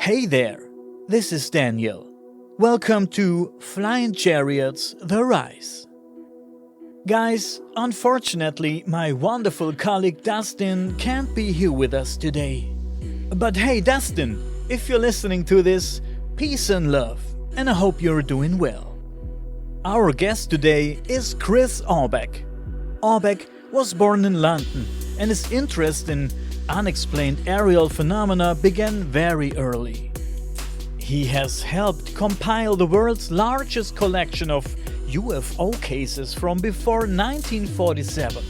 Hey there, this is Daniel. Welcome to Flying Chariots The Rise. Guys, unfortunately, my wonderful colleague Dustin can't be here with us today. But hey, Dustin, if you're listening to this, peace and love, and I hope you're doing well. Our guest today is Chris Aubeck. Aubeck was born in London, and his interest in unexplained aerial phenomena began very early. He has helped compile the world's largest collection of UFO cases from before 1947,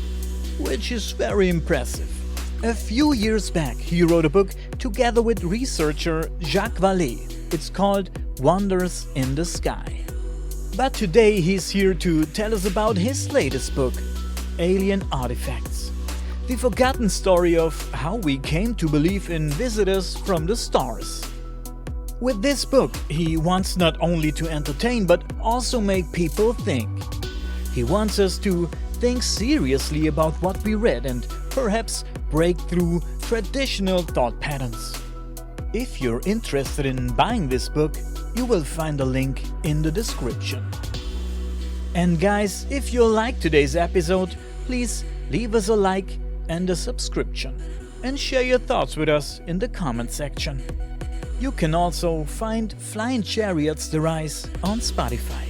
which is very impressive. A few years back, he wrote a book together with researcher Jacques Vallée. It's called Wonders in the Sky. But today he's here to tell us about his latest book, Alien Artifacts, the forgotten story of how we came to believe in visitors from the stars. With this book, he wants not only to entertain but also make people think. He wants us to think seriously about what we read and perhaps break through traditional thought patterns. If you're interested in buying this book, you will find a link in the description. And guys, if you like today's episode, please leave us a like and a subscription, and share your thoughts with us in the comment section. You can also find Flying Chariots The Rise on Spotify.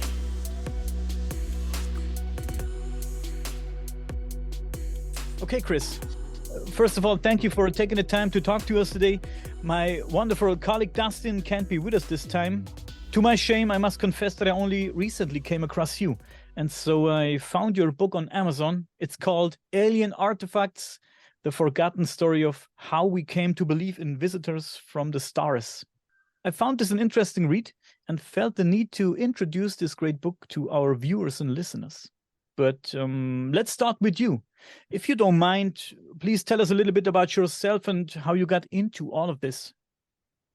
Okay, Chris. First of all, thank you for taking the time to talk to us today. My wonderful colleague Dustin can't be with us this time. To my shame, I must confess that I only recently came across you. And so I found your book on Amazon. It's called Alien Artifacts, The Forgotten Story of How We Came to Believe in Visitors from the Stars. I found this an interesting read and felt the need to introduce this great book to our viewers and listeners. But let's start with you. If you don't mind, please tell us a little bit about yourself and how you got into all of this.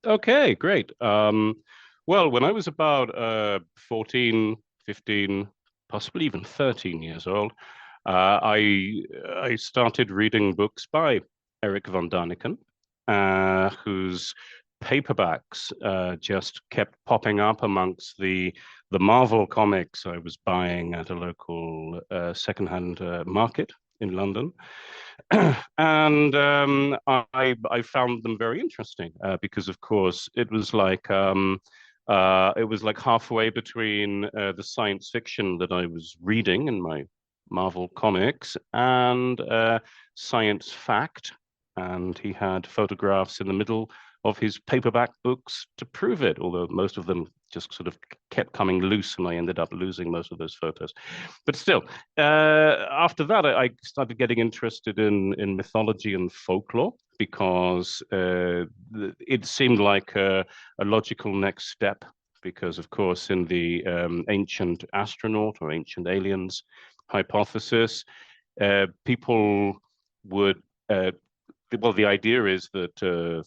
Okay, great. Well, when I was about 14, 15, possibly even 13 years old, I started reading books by Eric von Däniken, whose paperbacks just kept popping up amongst the Marvel comics I was buying at a local secondhand market in London. And I found them very interesting because, of course, it was like halfway between the science fiction that I was reading in my Marvel comics and science fact. And he had photographs in the middle of his paperback books to prove it, although most of them just sort of kept coming loose and I ended up losing most of those photos. But still, after that, I started getting interested in mythology and folklore because it seemed like a logical next step because, of course, in the ancient astronaut or ancient aliens hypothesis, people would well, the idea is that for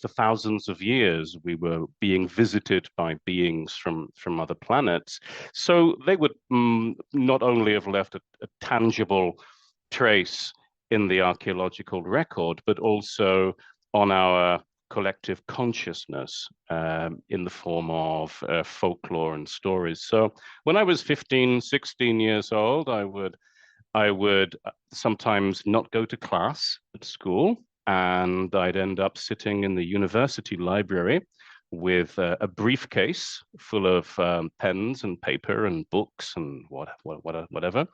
thousands of years we were being visited by beings from other planets. So they would not only have left a tangible trace in the archaeological record, but also on our collective consciousness in the form of folklore and stories. So when I was 15, 16 years old, I would sometimes not go to class at school, and I'd end up sitting in the university library with a briefcase full of pens and paper and books and whatever,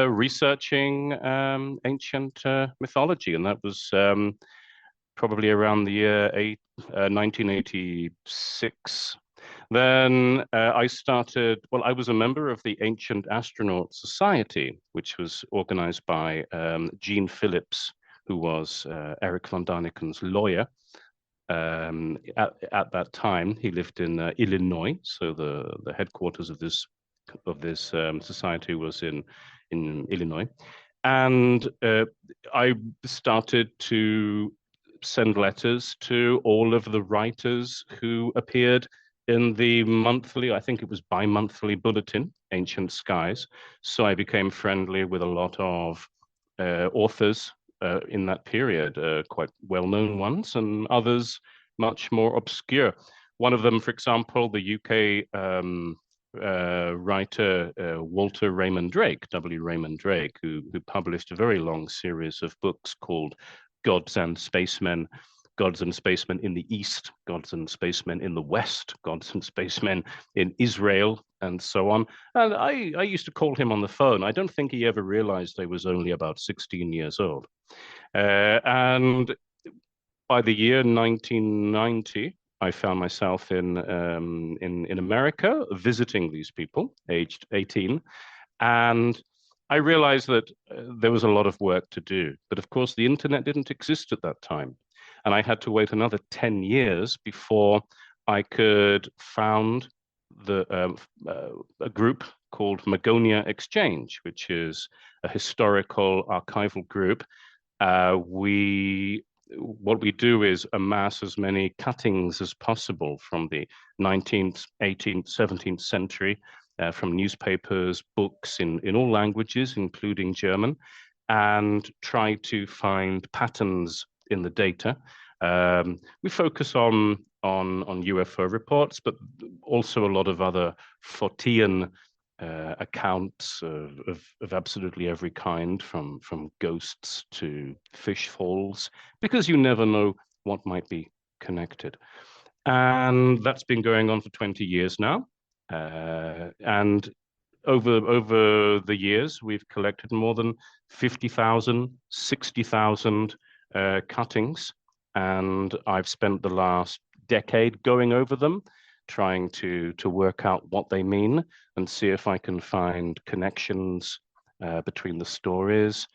researching ancient mythology. And that was probably around the year 1986. Then I was a member of the Ancient Astronaut Society, which was organized by Gene Phillips, who was Eric von Däniken's lawyer. At that time, he lived in Illinois, so the headquarters of this society was in Illinois. And I started to send letters to all of the writers who appeared in the monthly, I think it was bi-monthly bulletin, Ancient Skies. So I became friendly with a lot of authors in that period, quite well-known ones, and others much more obscure. One of them, for example, the UK writer Walter Raymond Drake, W. Raymond Drake, who published a very long series of books called Gods and Spacemen, Gods and Spacemen in the East, Gods and Spacemen in the West, Gods and Spacemen in Israel, and so on. And I used to call him on the phone. I don't think he ever realized I was only about 16 years old. And by the year 1990, I found myself in America visiting these people, aged 18, and I realized that there was a lot of work to do. But of course, the internet didn't exist at that time, and I had to wait another 10 years before I could found a group called Magonia Exchange, which is a historical archival group. What we do is amass as many cuttings as possible from the 19th, 18th, 17th century, from newspapers, books in all languages, including German, and try to find patterns in the data. We focus on UFO reports, but also a lot of other Fortean accounts of absolutely every kind, from ghosts to fish falls, because you never know what might be connected. And that's been going on for 20 years now. And over the years, we've collected more than 50,000, 60,000 cuttings. And I've spent the last decade going over them, trying to work out what they mean and see if I can find connections between the stories,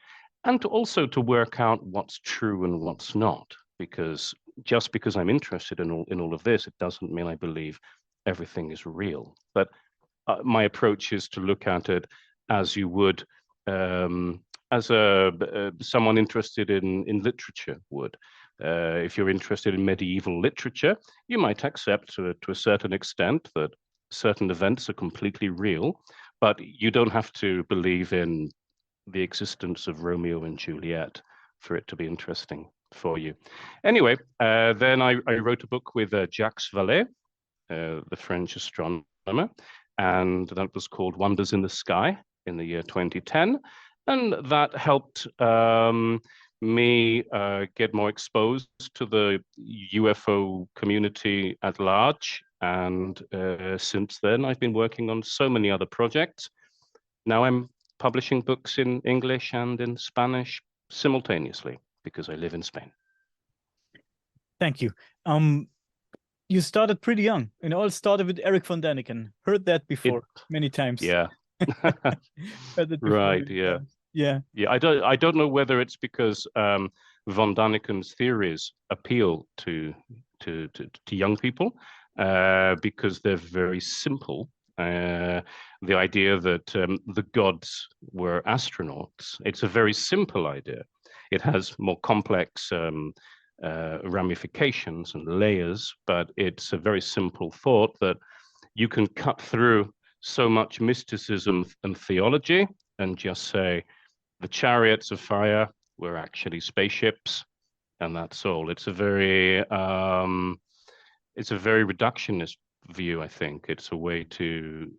and also to work out what's true and what's not. Because just because I'm interested in all of this, it doesn't mean I believe everything is real. But my approach is to look at it as you would, as someone interested in literature would. If you're interested in medieval literature, you might accept to a certain extent that certain events are completely real, but you don't have to believe in the existence of Romeo and Juliet for it to be interesting for you. Anyway, then I wrote a book with Jacques Vallée, the French astronomer, and that was called Wonders in the Sky in the year 2010. And that helped me get more exposed to the UFO community at large. And since then, I've been working on so many other projects. Now I'm publishing books in English and in Spanish simultaneously because I live in Spain. Thank you. You started pretty young. It all started with Eric von Däniken. Heard that before many times. Yeah. Right. Yeah. Yeah. Yeah. I don't know whether it's because von Däniken's theories appeal to young people because they're very simple. The idea that the gods were astronauts, it's a very simple idea. It has more complex ramifications and layers, but it's a very simple thought that you can cut through so much mysticism and theology and just say the chariots of fire were actually spaceships, and that's all. It's a very reductionist view, I think. It's a way to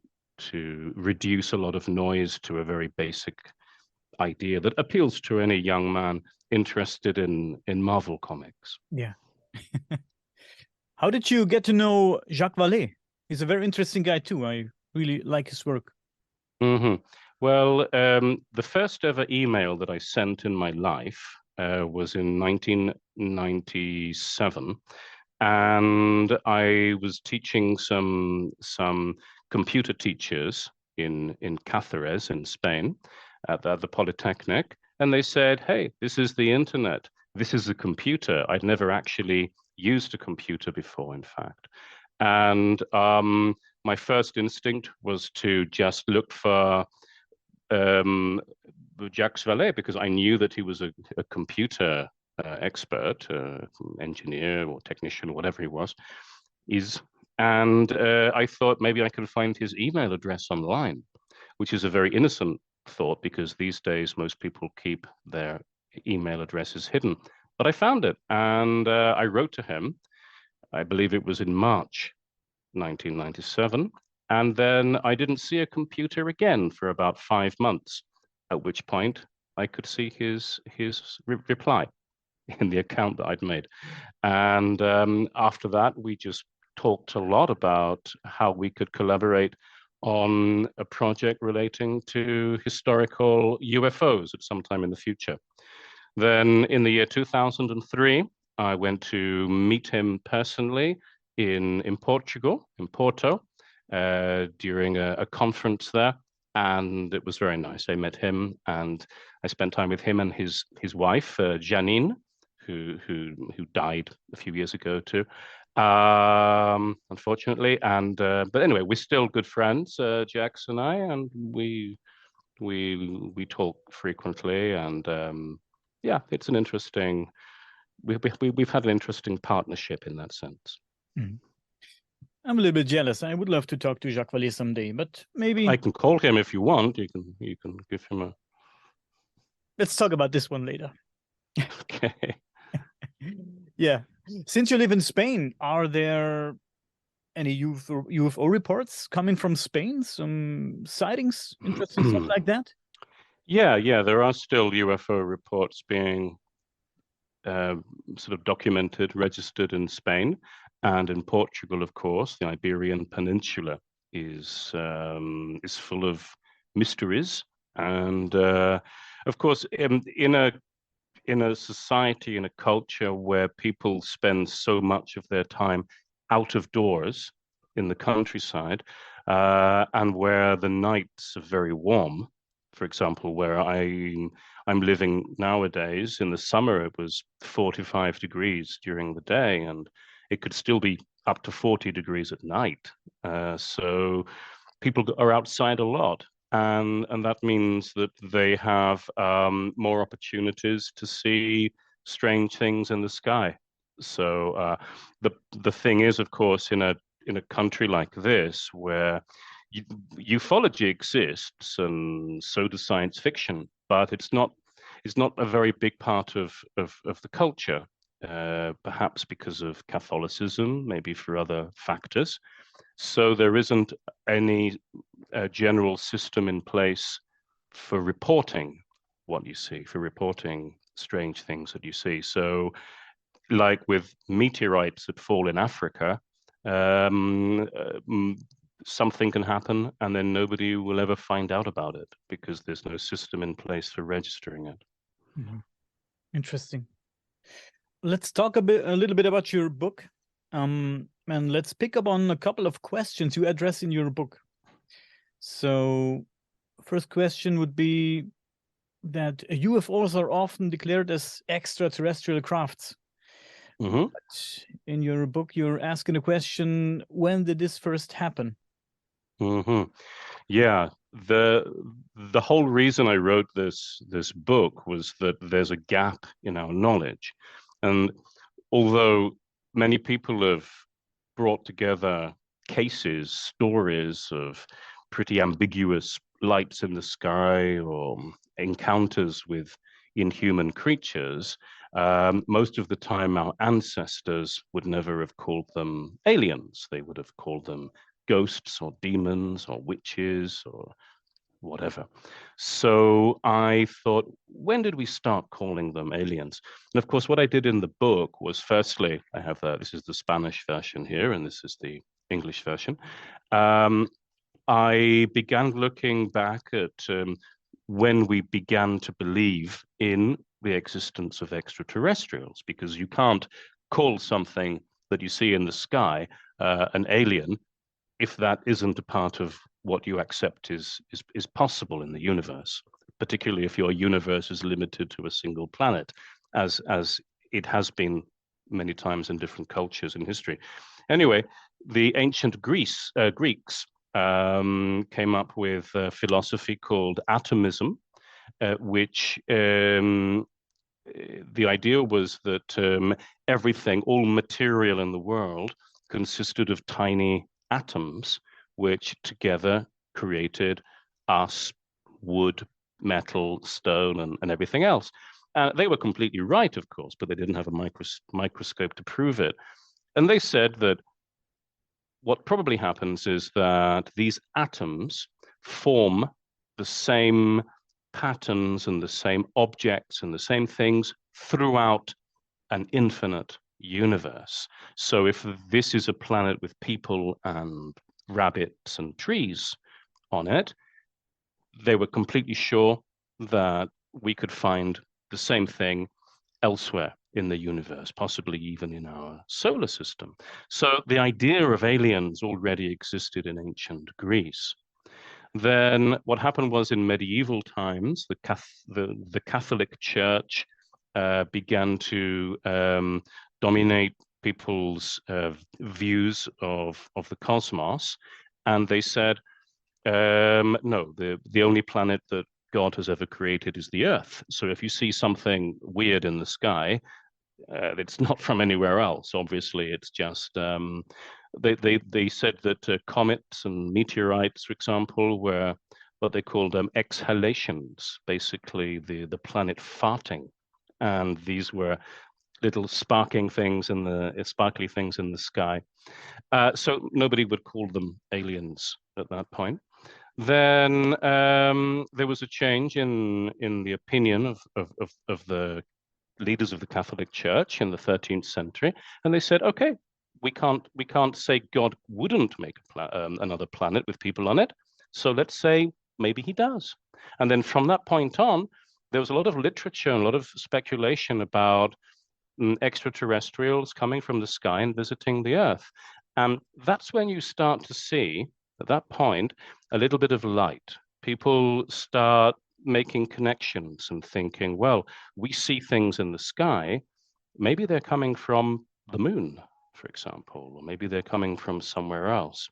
reduce a lot of noise to a very basic idea that appeals to any young man interested in Marvel comics. Yeah. How did you get to know Jacques Vallée? He's a very interesting guy too. I really like his work. Mm-hmm. Well, the first ever email that I sent in my life was in 1997, and I was teaching some computer teachers in Cáceres in Spain at the Polytechnic, and they said, "Hey, this is the internet. This is a computer." I'd never actually used a computer before, in fact, and my first instinct was to just look for Jacques Vallée, because I knew that he was a computer expert, engineer or technician, whatever he was. And I thought maybe I could find his email address online, which is a very innocent thought because these days most people keep their email addresses hidden. But I found it, and I wrote to him, I believe it was in March 1997. And then I didn't see a computer again for about 5 months, at which point I could see his reply in the account that I'd made. And after that, we just talked a lot about how we could collaborate on a project relating to historical UFOs at some time in the future. Then in the year 2003, I went to meet him personally in Portugal, in Porto, during a conference there. And it was very nice. I met him and I spent time with him and his wife, Janine, who died a few years ago too, unfortunately. And but anyway, we're still good friends, Jax and I, and we talk frequently. And yeah, it's an interesting. We've had an interesting partnership in that sense. Mm. I'm a little bit jealous. I would love to talk to Jacques Vallée someday, but maybe I can call him if you want. You can give him a. Let's talk about this one later. Okay. Yeah. Since you live in Spain, are there any UFO reports coming from Spain? Some sightings, interesting stuff like that? Yeah, there are still UFO reports being sort of documented, registered in Spain and in Portugal, of course. The Iberian Peninsula is full of mysteries, and of course, in a society, in a culture where people spend so much of their time out of doors in the countryside, and where the nights are very warm. For example, where I'm living nowadays, in the summer it was 45 degrees during the day, and it could still be up to 40 degrees at night. So people are outside a lot. And that means that they have more opportunities to see strange things in the sky. So the thing is, of course, in a country like this, where ufology exists, and so does science fiction, but it's not a very big part of the culture. Perhaps because of Catholicism, maybe for other factors. So there isn't any general system in place for reporting what you see, for reporting strange things that you see. So, like with meteorites that fall in Africa, something can happen and then nobody will ever find out about it because there's no system in place for registering it. Mm-hmm. Interesting. Let's talk a little bit about your book, and let's pick up on a couple of questions you address in your book. So, first question would be that UFOs are often declared as extraterrestrial crafts. Mm-hmm. But in your book, you're asking the question: when did this first happen? Mm-hmm. Yeah, the whole reason I wrote this book was that there's a gap in our knowledge, and although many people have brought together cases, stories of pretty ambiguous lights in the sky or encounters with inhuman creatures, most of the time our ancestors would never have called them aliens. They would have called them ghosts or demons or witches or whatever. So I thought, when did we start calling them aliens? And of course, what I did in the book was, firstly, I have this is the Spanish version here, and this is the English version. I began looking back at when we began to believe in the existence of extraterrestrials, because you can't call something that you see in the sky an alien if that isn't a part of what you accept is possible in the universe, particularly if your universe is limited to a single planet, as it has been many times in different cultures in history. Anyway, the ancient Greeks came up with a philosophy called atomism, which the idea was that everything, all material in the world, consisted of tiny atoms, which together created us, wood, metal, stone, and everything else. They were completely right, of course, but they didn't have a microscope to prove it. And they said that what probably happens is that these atoms form the same patterns and the same objects and the same things throughout an infinite universe. So if this is a planet with people and rabbits and trees on it, they were completely sure that we could find the same thing elsewhere in the universe, possibly even in our solar system. So the idea of aliens already existed in ancient Greece. Then what happened was in medieval times, the Catholic Church began to dominate people's views of the cosmos. And they said, no, the only planet that God has ever created is the Earth. So if you see something weird in the sky, it's not from anywhere else. Obviously, it's just they said that comets and meteorites, for example, were what they called exhalations, basically the planet farting, and these were little sparkly things in the sky. So nobody would call them aliens at that point. Then there was a change in the opinion of the leaders of the Catholic Church in the 13th century, and they said, okay, we can't say God wouldn't make another planet with people on it, so let's say maybe he does. And then from that point on, there was a lot of literature and a lot of speculation about extraterrestrials coming from the sky and visiting the Earth. And that's when you start to see, at that point, a little bit of light. People start making connections and thinking, well, we see things in the sky, maybe they're coming from the moon, for example, or maybe they're coming from somewhere else.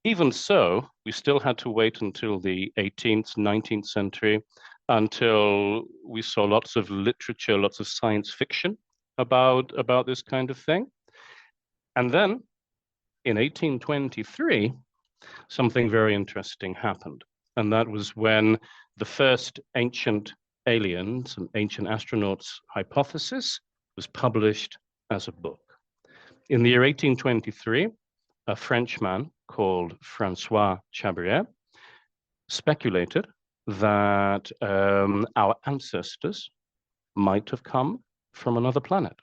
Even so, we still had to wait until the 18th, 19th century until we saw lots of literature, lots of science fiction about this kind of thing. And then in 1823, something very interesting happened. And that was when the first ancient aliens and ancient astronauts hypothesis was published as a book. In the year 1823, a Frenchman called Francois Chabrier speculated that our ancestors might have come from another planet,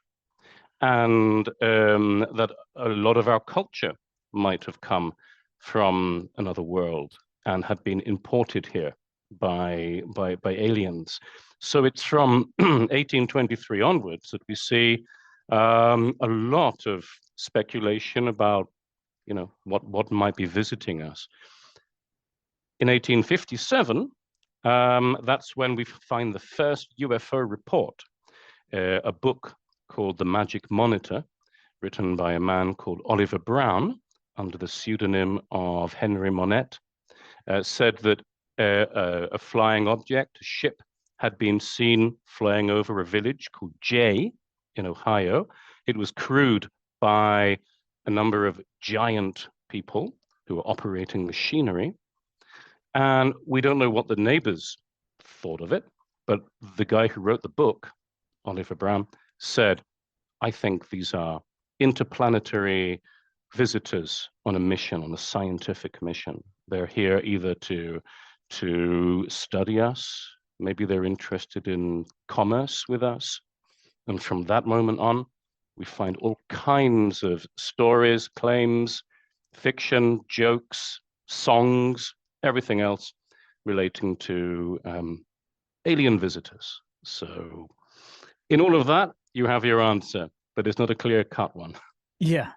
and that a lot of our culture might have come from another world and had been imported here by aliens. So it's from 1823 onwards that we see a lot of speculation about, you know, what might be visiting us. In 1857, that's when we find the first UFO report, a book called The Magic Monitor, written by a man called Oliver Brown under the pseudonym of Henry Monette, said that a flying object, a ship, had been seen flying over a village called Jay in Ohio. It was crewed by a number of giant people who were operating machinery. And we don't know what the neighbors thought of it, but the guy who wrote the book, Oliver Brown, said, I think these are interplanetary visitors on a mission, on a scientific mission. They're here either to study us, maybe they're interested in commerce with us. And from that moment on, we find all kinds of stories, claims, fiction, jokes, songs, everything else relating to alien visitors. So in all of that, you have your answer, but it's not a clear-cut one. Yeah,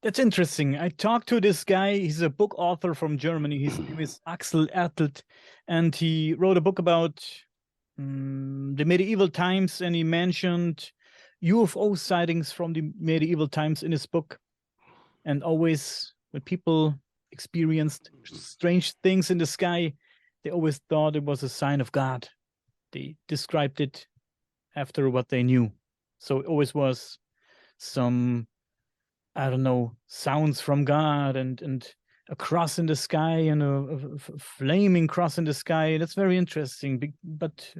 that's interesting. I talked to this guy. He's a book author from Germany. His name is Axel Ertelt, and he wrote a book about the medieval times, and he mentioned UFO sightings from the medieval times in his book. And always when people experienced strange things in the sky, they always thought it was a sign of God. They described it after what they knew. So it always was some, I don't know, sounds from God and a cross in the sky and a flaming cross in the sky. That's very interesting. But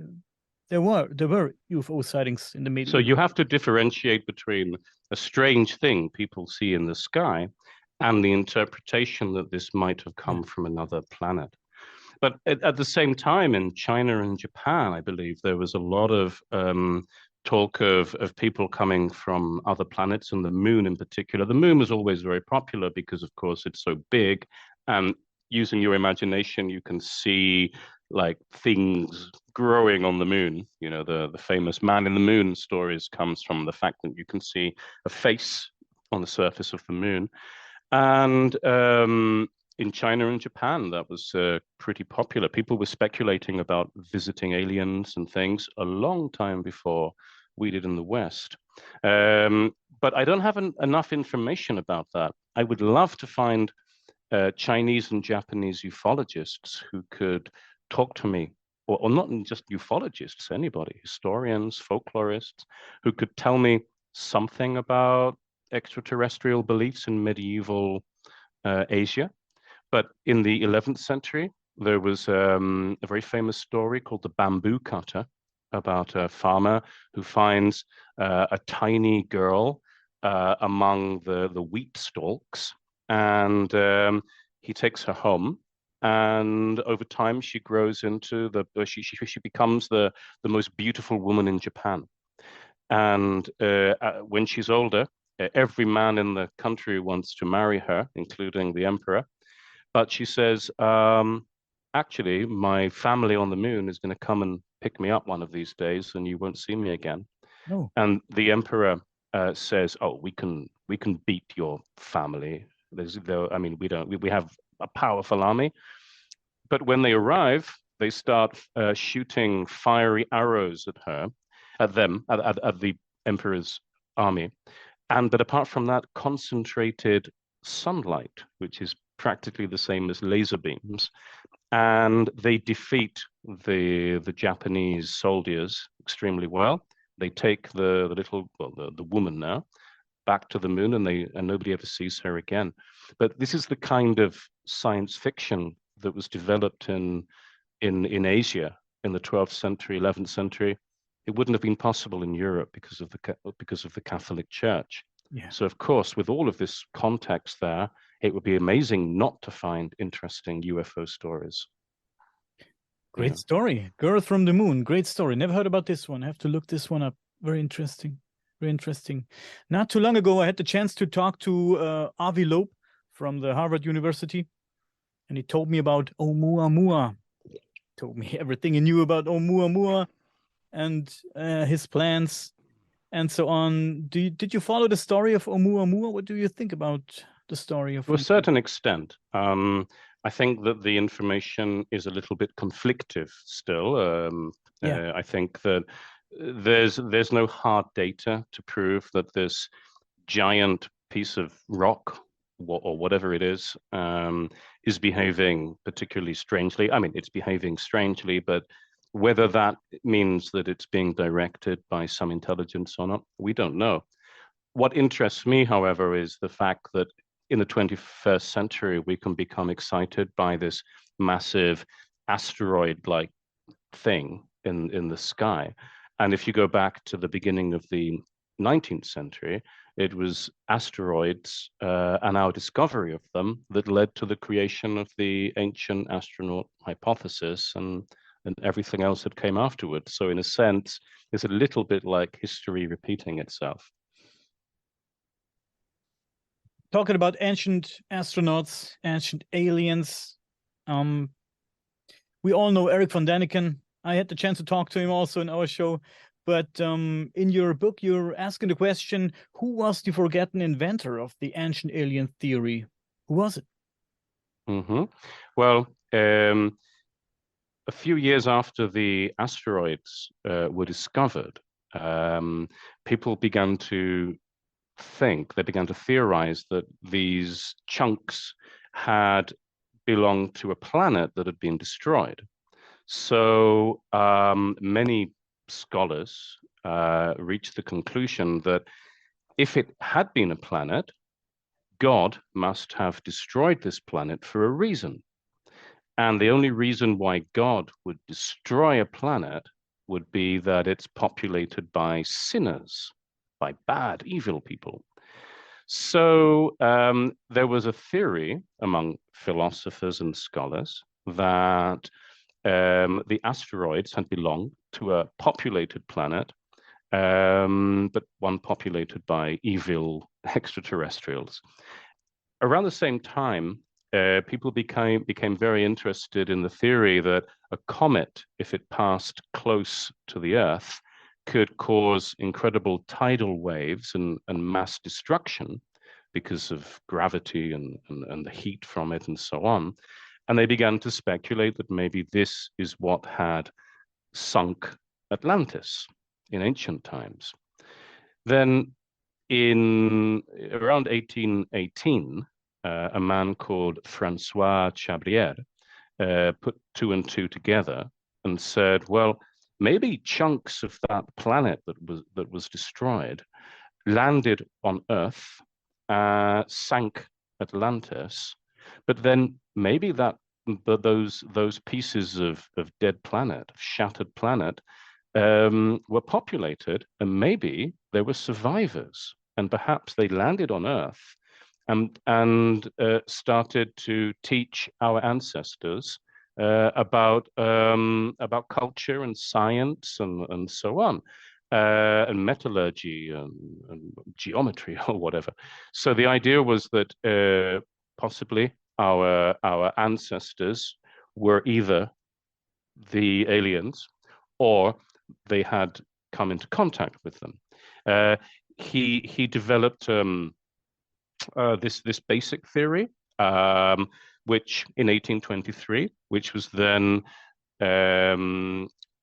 there were UFO sightings in the So medieval. you have to differentiate between a strange thing people see in the sky and the interpretation that this might have come from another planet. But at the same time, in China and Japan, I believe there was a lot of talk of people coming from other planets, and the moon in particular. The moon was always very popular because, of course, it's so big. And using your imagination, you can see like things growing on the moon. You know, the famous man in the moon stories comes from the fact that you can see a face on the surface of the moon. And in China and Japan, that was pretty popular. People were speculating about visiting aliens and things a long time before we did in the West. But I don't have enough information about that. I would love to find Chinese and Japanese ufologists who could talk to me, or not just ufologists, anybody, historians, folklorists, who could tell me something about extraterrestrial beliefs in medieval Asia. But in the 11th century, there was a very famous story called the bamboo cutter about a farmer who finds a tiny girl among the wheat stalks, and he takes her home. And over time, she grows into she becomes the most beautiful woman in Japan. And when she's older, every man in the country wants to marry her, including the emperor. But she says, actually, my family on the moon is going to come and pick me up one of these days, and you won't see me again. No. And the emperor says, "Oh, we can beat your family. I mean, we have a powerful army." But when they arrive, they start shooting fiery arrows at the emperor's army. But apart from that, concentrated sunlight, which is practically the same as laser beams, and they defeat the Japanese soldiers extremely well. They take the woman now back to the moon, and nobody ever sees her again. But this is the kind of science fiction that was developed in Asia in the 12th century, 11th century. It wouldn't have been possible in Europe because of the Catholic Church. Yeah. So of course, with all of this context there, it would be amazing not to find interesting UFO stories. Great story. Girl from the Moon. Great story. Never heard about this one. I have to look this one up. Very interesting. Very interesting. Not too long ago, I had the chance to talk to Avi Loeb from the Harvard University, and he told me about Oumuamua. Told me everything he knew about Oumuamua and his plans and so on. Did you follow the story of Oumuamua? What do you think about the story of? To a certain extent, I think that the information is a little bit conflictive still. I think that there's no hard data to prove that this giant piece of rock or whatever it is behaving particularly strangely. I mean, it's behaving strangely, but whether that means that it's being directed by some intelligence or not, we don't know. What interests me, however, is the fact that in the 21st century, we can become excited by this massive asteroid-like thing in the sky. And if you go back to the beginning of the 19th century, it was asteroids and our discovery of them that led to the creation of the ancient astronaut hypothesis and everything else that came afterwards. So in a sense, it's a little bit like history repeating itself. Talking about ancient astronauts, ancient aliens, we all know Eric von Däniken. I had the chance to talk to him also in our show. But in your book, you're asking the question, who was the forgotten inventor of the ancient alien theory? Who was it? Well, a few years after the asteroids were discovered, people began to theorize that these chunks had belonged to a planet that had been destroyed. So many scholars reached the conclusion that if it had been a planet, God must have destroyed this planet for a reason. And the only reason why God would destroy a planet would be that it's populated by sinners, by bad, evil people. So there was a theory among philosophers and scholars that the asteroids had belonged to a populated planet, but one populated by evil extraterrestrials. Around the same time, people became very interested in the theory that a comet, if it passed close to the Earth, could cause incredible tidal waves and mass destruction because of gravity and the heat from it and so on. And they began to speculate that maybe this is what had sunk Atlantis in ancient times. Then in around 1818, a man called Francois Chabrier put two and two together and said, well, maybe chunks of that planet that was destroyed landed on Earth, sank Atlantis, but then maybe those pieces of dead planet, shattered planet, were populated, and maybe there were survivors, and perhaps they landed on Earth and started to teach our ancestors about culture and science and so on, and metallurgy and geometry or whatever. So the idea was that possibly our ancestors were either the aliens or they had come into contact with them. He developed this basic theory, which in 1823, which was then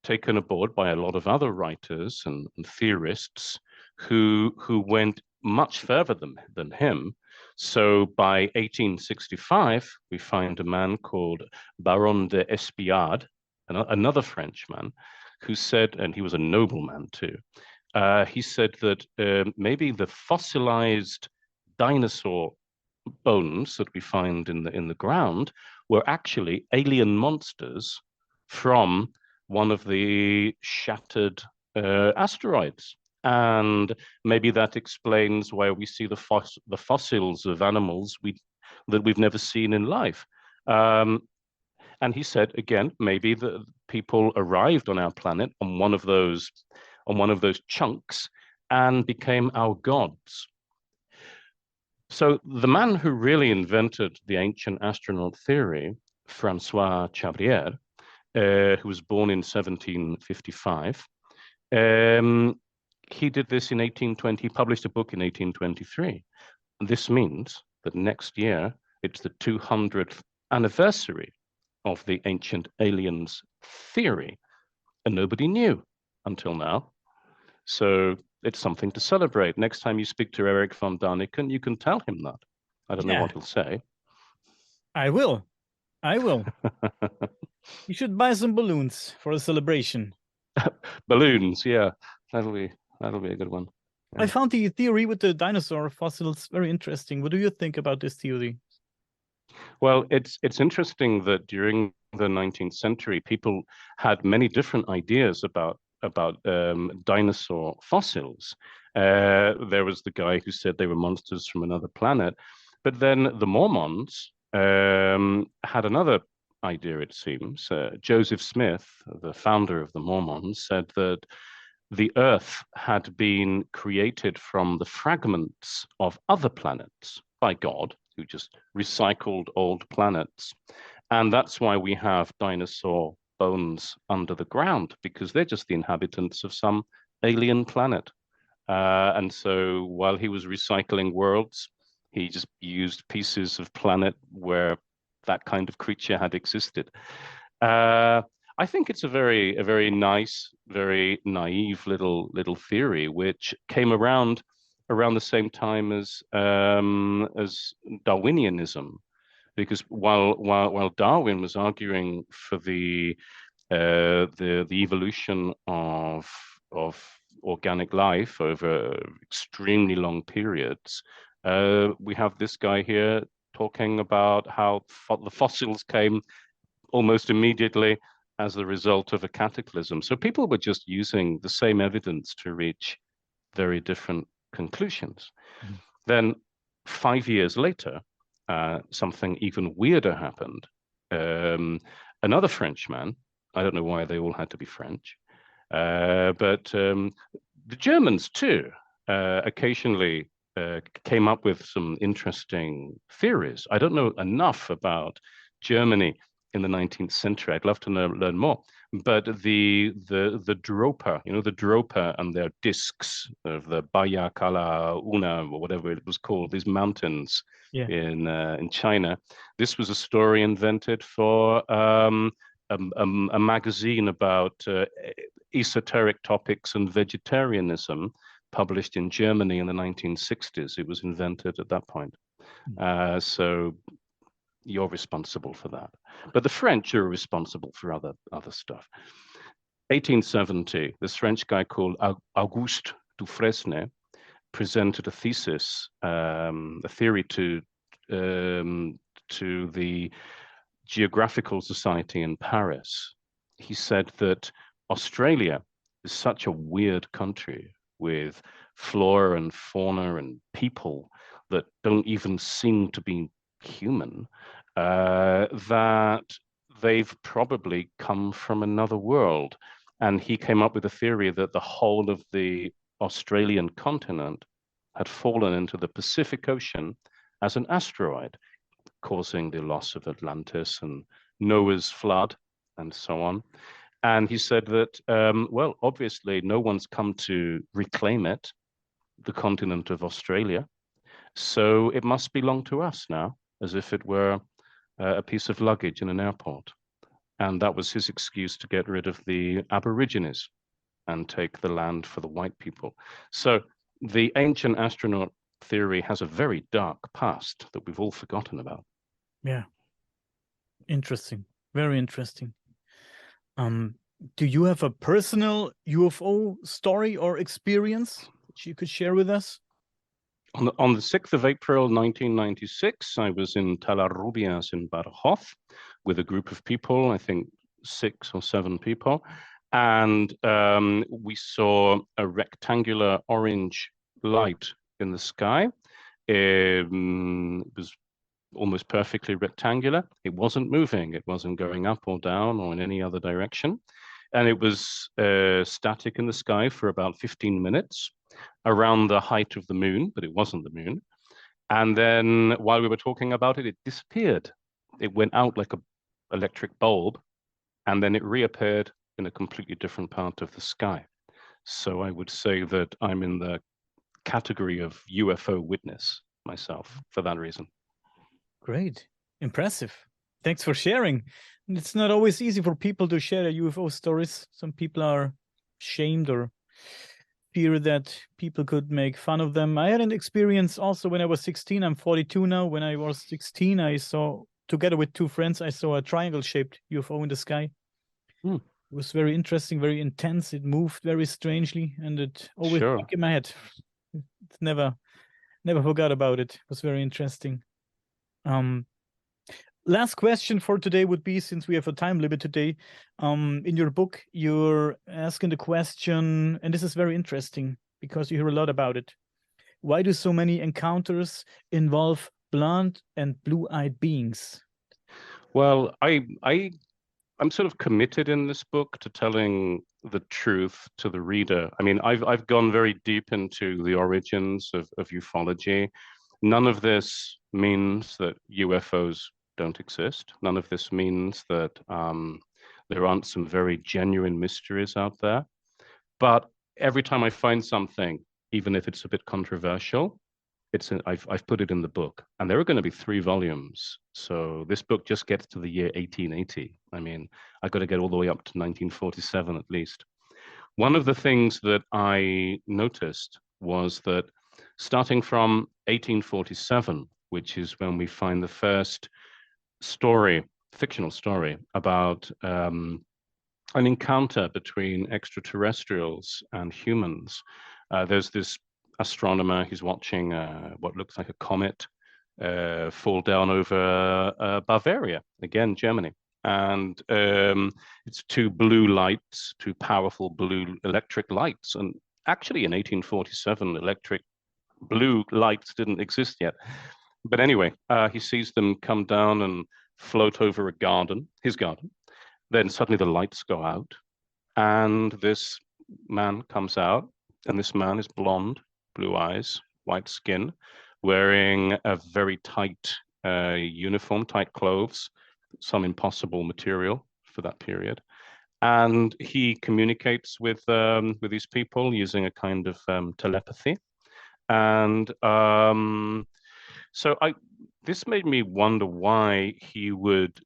taken aboard by a lot of other writers and theorists who went much further than him. So by 1865, we find a man called Baron de Espiard, another Frenchman, who said, and he was a nobleman too, he said that maybe the fossilized dinosaur bones that we find in the ground were actually alien monsters from one of the shattered asteroids. And maybe that explains why we see the fossils of animals that we've never seen in life. And he said again, maybe the people arrived on our planet on one of those chunks and became our gods. So the man who really invented the ancient astronaut theory, Francois Chabrier, who was born in 1755, he did this in 1820, published a book in 1823. And this means that next year, it's the 200th anniversary of the ancient aliens theory, and nobody knew until now. So it's something to celebrate. Next time you speak to Eric von Daniken, you can tell him that. I don't know what he'll say. I will. You should buy some balloons for a celebration. Balloons, yeah, that'll be a good one. Yeah. I found the theory with the dinosaur fossils very interesting. What do you think about this theory? Well, it's interesting that during the 19th century, people had many different ideas about dinosaur fossils. There was the guy who said they were monsters from another planet, but then the Mormons had another idea, it seems. Joseph Smith, the founder of the Mormons, said that the Earth had been created from the fragments of other planets by God, who just recycled old planets. And that's why we have dinosaur bones under the ground, because they're just the inhabitants of some alien planet. And so while he was recycling worlds, he just used pieces of planet where that kind of creature had existed. I think it's a very nice, very naive little theory, which came around the same time as Darwinianism, because while Darwin was arguing for the evolution of organic life over extremely long periods, we have this guy here talking about how the fossils came almost immediately as the result of a cataclysm. So people were just using the same evidence to reach very different conclusions. Mhm. Then 5 years later, something even weirder happened. Another Frenchman, I don't know why they all had to be French, but the Germans too occasionally came up with some interesting theories. I don't know enough about Germany in the 19th century. I'd love to learn more. But the Dropa, the Dropa and their discs of the Baya Kala Una, or whatever it was called, these mountains Yeah. in China. This was a story invented for a magazine about esoteric topics and vegetarianism, published in Germany in the 1960s. It was invented at that point. So you're responsible for that. But the French are responsible for other stuff. 1870, this French guy called Auguste Dufresne presented a thesis, a theory to the Geographical Society in Paris. He said that Australia is such a weird country with flora and fauna and people that don't even seem to be human, that they've probably come from another world. And he came up with a theory that the whole of the Australian continent had fallen into the Pacific Ocean as an asteroid, causing the loss of Atlantis and Noah's flood and so on. And he said that, well, obviously, no one's come to reclaim it, the continent of Australia. So it must belong to us now, as if it were a piece of luggage in an airport. And that was his excuse to get rid of the Aborigines and take the land for the white people. So the ancient astronaut theory has a very dark past that we've all forgotten about. Yeah. Interesting. Very interesting. Do you have a personal UFO story or experience that you could share with us? On the 6th of April, 1996, I was in Talarrubias in Badajoz with a group of people, I think 6 or 7 people. And we saw a rectangular orange light in the sky. It was almost perfectly rectangular. It wasn't moving. It wasn't going up or down or in any other direction. And it was static in the sky for about 15 minutes around the height of the moon, but it wasn't the moon. And then while we were talking about it, it disappeared. It went out like an electric bulb, and then it reappeared in a completely different part of the sky. So I would say that I'm in the category of UFO witness myself for that reason. Great. Impressive. Thanks for sharing. It's not always easy for people to share UFO stories. Some people are ashamed or fear that people could make fun of them. I had an experience also when I was 16. I'm 42 now. When I was 16, I saw, together with 2 friends, I saw a triangle-shaped UFO in the sky. It was very interesting, very intense. It moved very strangely, and it always stuck in my head. It's never forgot about it. It was very interesting. Last question for today would be, since we have a time limit today, in your book, you're asking the question, and this is very interesting because you hear a lot about it. Why do so many encounters involve blonde and blue-eyed beings? Well, I'm sort of committed in this book to telling the truth to the reader. I mean, I've gone very deep into the origins of ufology. None of this means that UFOs don't exist. None of this means that there aren't some very genuine mysteries out there. But every time I find something, even if it's a bit controversial, I've put it in the book, and there are going to be 3 volumes. So this book just gets to the year 1880. I mean, I got to get all the way up to 1947 at least. One of the things that I noticed was that starting from 1847, which is when we find the first story, fictional story about an encounter between extraterrestrials and humans. There's this astronomer who's watching what looks like a comet fall down over Bavaria, again, Germany. And it's two blue lights, two powerful blue electric lights. And actually in 1847, electric blue lights didn't exist yet. But anyway, he sees them come down and float over a garden, his garden. Then suddenly the lights go out, and this man comes out, and this man is blonde, blue eyes, white skin, wearing a very tight uniform, tight clothes, some impossible material for that period. And he communicates with these people using a kind of telepathy. And so this made me wonder why he would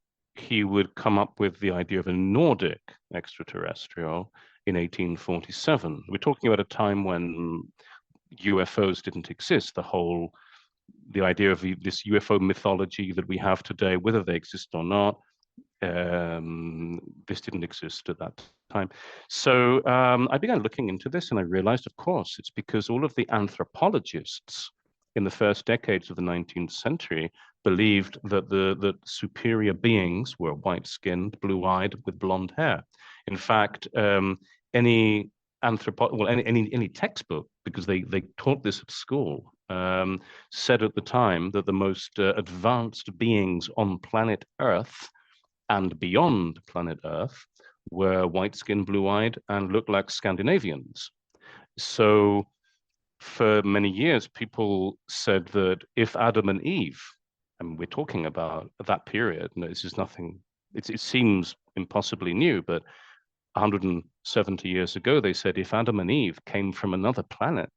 come up with the idea of a Nordic extraterrestrial in 1847. We're talking about a time when UFOs didn't exist. The idea of this UFO mythology that we have today, whether they exist or not, this didn't exist at that time. So I began looking into this, and I realized, of course, it's because all of the anthropologists in the first decades of the 19th century believed that the superior beings were white-skinned, blue-eyed, with blonde hair. In fact, any textbook, because they taught this at school, said at the time that the most advanced beings on planet Earth and beyond planet Earth were white-skinned, blue-eyed, and looked like Scandinavians. So for many years, people said that if Adam and Eve, and we're talking about that period, no, this is nothing, it seems impossibly new, but 170 years ago, they said if Adam and Eve came from another planet,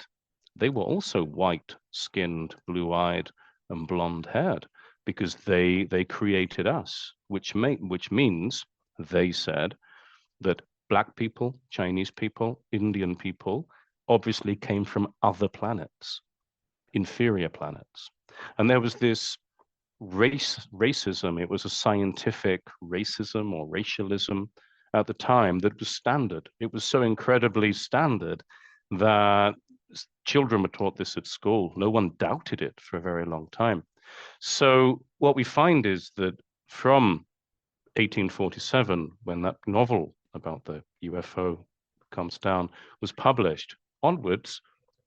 they were also white-skinned, blue-eyed, and blonde-haired, because they created us, which means, they said, that Black people, Chinese people, Indian people obviously came from other planets, inferior planets. And there was this racism. It was a scientific racism or racialism at the time that was standard. It was so incredibly standard that children were taught this at school. No one doubted it for a very long time. So what we find is that from 1847, when that novel about the UFO comes down was published, onwards,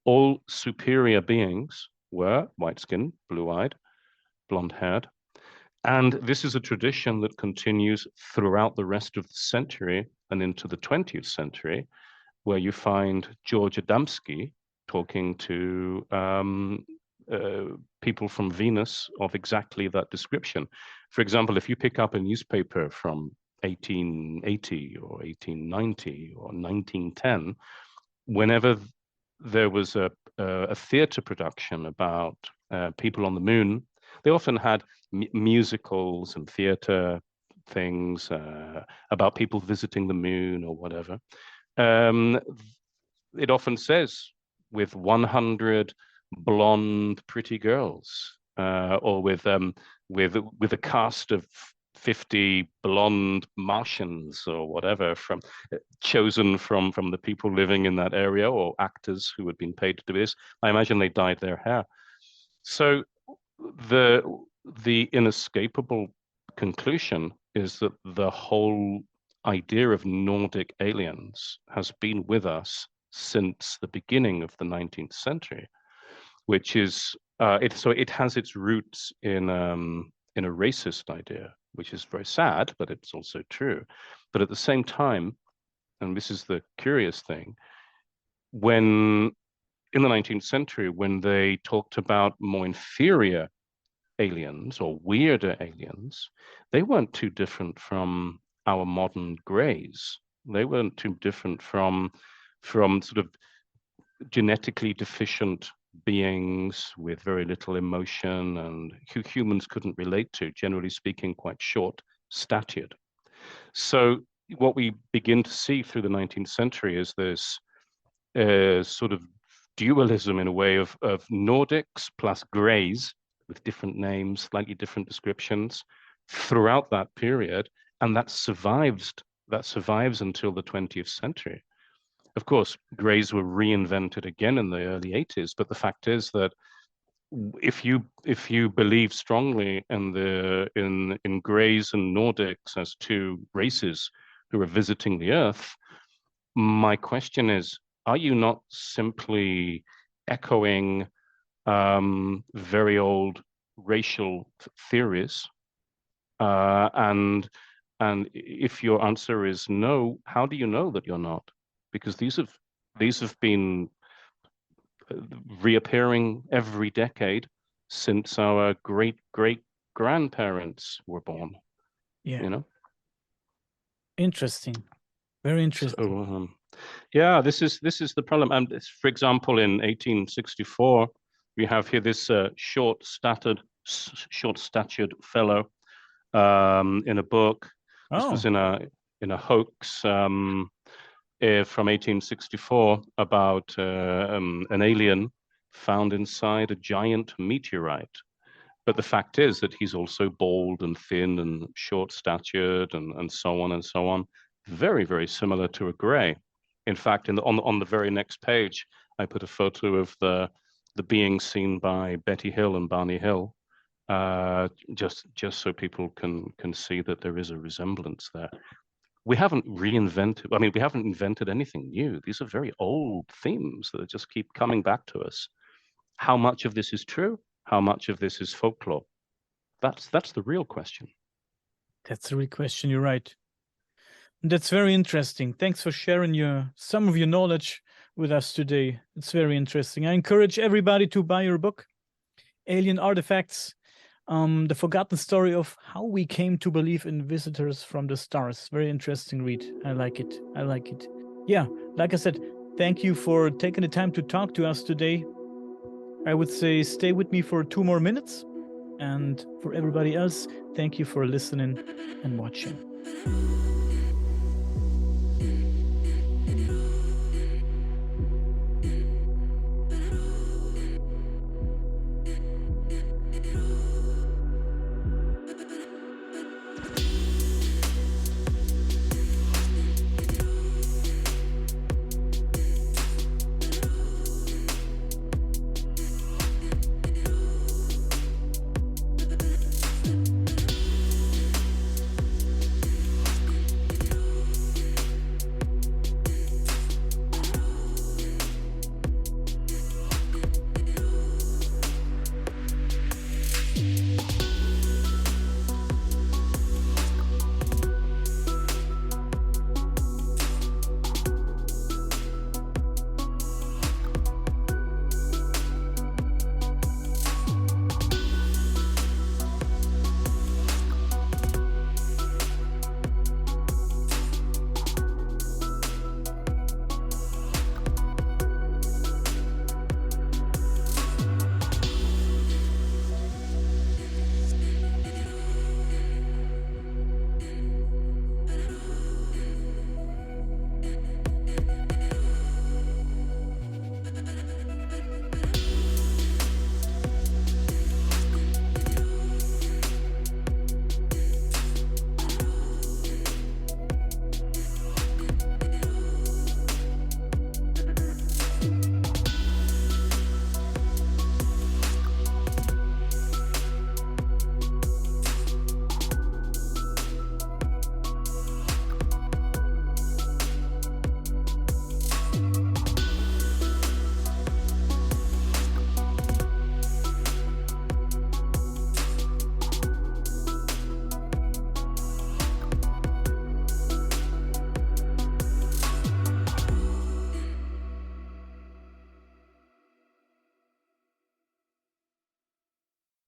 all superior beings were white-skinned, blue-eyed, blonde-haired. And this is a tradition that continues throughout the rest of the century and into the 20th century, where you find George Adamski talking to people from Venus of exactly that description. For example, if you pick up a newspaper from 1880 or 1890 or 1910, whenever there was a theater production about people on the moon, they often had musicals and theater things about people visiting the moon or whatever. It often says with 100 blonde, pretty girls, or with a cast of 50 blonde Martians or whatever chosen from the people living in that area, or actors who had been paid to do this. I imagine they dyed their hair. So the inescapable conclusion is that the whole idea of Nordic aliens has been with us since the beginning of the 19th century, which is so it has its roots in a racist idea, which is very sad, but it's also true. But at the same time, and this is the curious thing, when in the 19th century, when they talked about more inferior aliens or weirder aliens, they weren't too different from our modern greys. They weren't too different from sort of genetically deficient beings with very little emotion and who humans couldn't relate to, generally speaking, quite short-statured. So what we begin to see through the 19th century is this sort of dualism in a way of Nordics plus Greys with different names, slightly different descriptions throughout that period, and that survives until the 20th century. Of course, Greys were reinvented again in the early 80s, but the fact is that if you believe strongly in Greys and Nordics as two races who are visiting the Earth, my question is, are you not simply echoing very old racial theories? And if your answer is no, how do you know that you're not? Because these have been reappearing every decade since our great grandparents were born. Yeah. You know. Interesting. Very interesting. So yeah, this is the problem. And for example, in 1864, we have here this short-statured fellow in a book. This was in a hoax from 1864 about an alien found inside a giant meteorite. But the fact is that he's also bald and thin and short-statured and so on and so on. Very, very similar to a Grey. In fact, on the very next page, I put a photo of the being seen by Betty Hill and Barney Hill, just so people can see that there is a resemblance there. We haven't reinvented. I mean, we haven't invented anything new. These are very old themes that just keep coming back to us. How much of this is true? How much of this is folklore? That's the real question. That's the real question. You're right. That's very interesting. Thanks for sharing some of your knowledge with us today. It's very interesting. I encourage everybody to buy your book, Alien Artifacts, The Forgotten Story of How We Came to Believe in Visitors from the Stars. Very interesting read. I like it. I like it. Yeah, like I said, thank you for taking the time to talk to us today. I would say stay with me for 2 more minutes. And for everybody else, thank you for listening and watching.